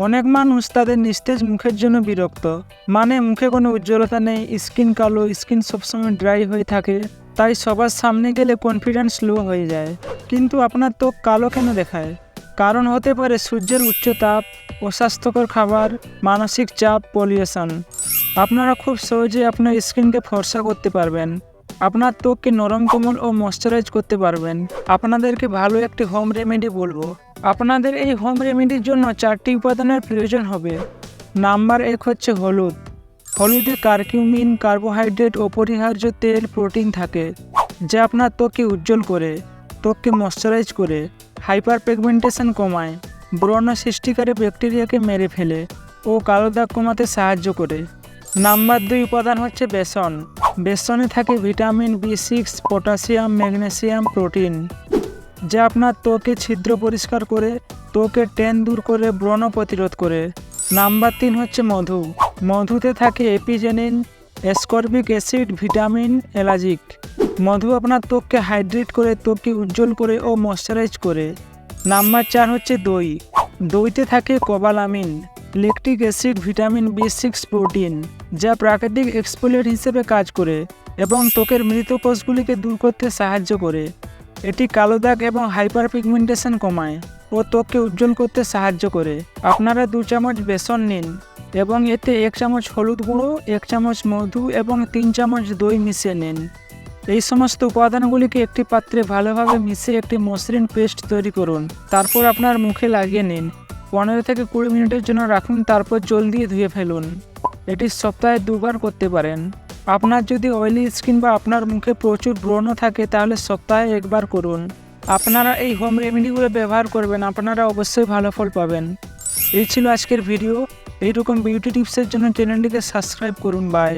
অনেক মানুষ তাদের নিস্তেজ মুখের জন্য বিরক্ত, মানে মুখে কোনো উজ্জ্বলতা নেই, স্কিন কালো, স্কিন সবসময় ড্রাই হয়ে থাকে, তাই সবার সামনে গেলে কনফিডেন্স লো হয়ে যায়। কিন্তু আপনার ত্বক কালো কেন দেখায়? কারণ হতে পারে সূর্যের উচ্চ তাপ, অস্বাস্থ্যকর খাবার, মানসিক চাপ, পলিউশন। আপনারা খুব সহজে আপনার স্কিনকে ফর্সা করতে পারবেন, আপনার ত্বককে নরম কোমল ও ময়েশ্চারাইজ করতে পারবেন। আপনাদেরকে ভালো একটি হোম রেমেডি বলবো। আপনাদের এই হোম রেমেডির জন্য 4টি উপাদানের প্রয়োজন হবে। নাম্বার 1 হচ্ছে হলুদ। হলুদে কারকিউমিন, কার্বোহাইড্রেট, অপরিহার্য তেল, প্রোটিন থাকে, যা আপনার ত্বককে উজ্জ্বল করে, ত্বককে ময়েশ্চারাইজ করে, হাইপার পিগমেন্টেশন কমায়, ব্রণ সৃষ্টিকারী ব্যাকটেরিয়াকে মেরে ফেলে ও কালো দাগ কমাতে সাহায্য করে। নাম্বার 2 উপাদান হচ্ছে বেসন। বেসনে থাকে vitamin B6, potassium, magnesium, protein, যা আপনার ত্বকে ছিদ্র পরিষ্কার করে, ত্বকের ট্যান দূর করে, ব্রণ প্রতিরোধ করে। নাম্বার 3 হচ্ছে মধু। মধুতে থাকে apigenin, ascorbic acid, vitamin, ellagic. মধু আপনার ত্বককে হাইড্রেট করে, ত্বককে উজ্জ্বল করে ও ময়েশ্চারাইজ করে। নাম্বার 4 হচ্ছে দই। দইতে থাকে cobalamin, lactic acid, vitamin B6, protein, যা প্রাকৃতিক এক্সফোলিয়েন্ট হিসেবে কাজ করে এবং ত্বকের মৃত কোষগুলিকে দূর করতে সাহায্য করে। এটি কালো দাগ এবং হাইপার পিগমেন্টেশন কমায় ও ত্বককে উজ্জ্বল করতে সাহায্য করে। আপনারা 2 চামচ বেসন নিন এবং এতে 1 চামচ হলুদ গুঁড়ো, 1 চামচ মধু এবং 3 চামচ দই মিশিয়ে নিন। এই সমস্ত উপাদানগুলিকে একটি পাত্রে ভালোভাবে মিশিয়ে একটি মসৃণ পেস্ট তৈরি করুন। তারপর আপনার মুখে লাগিয়ে নিন। 15 থেকে 20 মিনিটের জন্য রাখুন, তারপর জল দিয়ে ধুয়ে ফেলুন। এটি সপ্তাহে 2 বার করতে পারেন। আপনার যদি অয়েলি স্কিন বা আপনার মুখে প্রচুর ব্রণ থাকে তাহলে সপ্তাহে 1 বার করুন। আপনারা এই হোম রেমেডিগুলো ব্যবহার করবেন, আপনারা অবশ্যই ভালো ফল পাবেন। এই ছিল আজকের ভিডিও। এইরকম বিউটি টিপসের জন্য চ্যানেলটিকে সাবস্ক্রাইব করুন। বাই।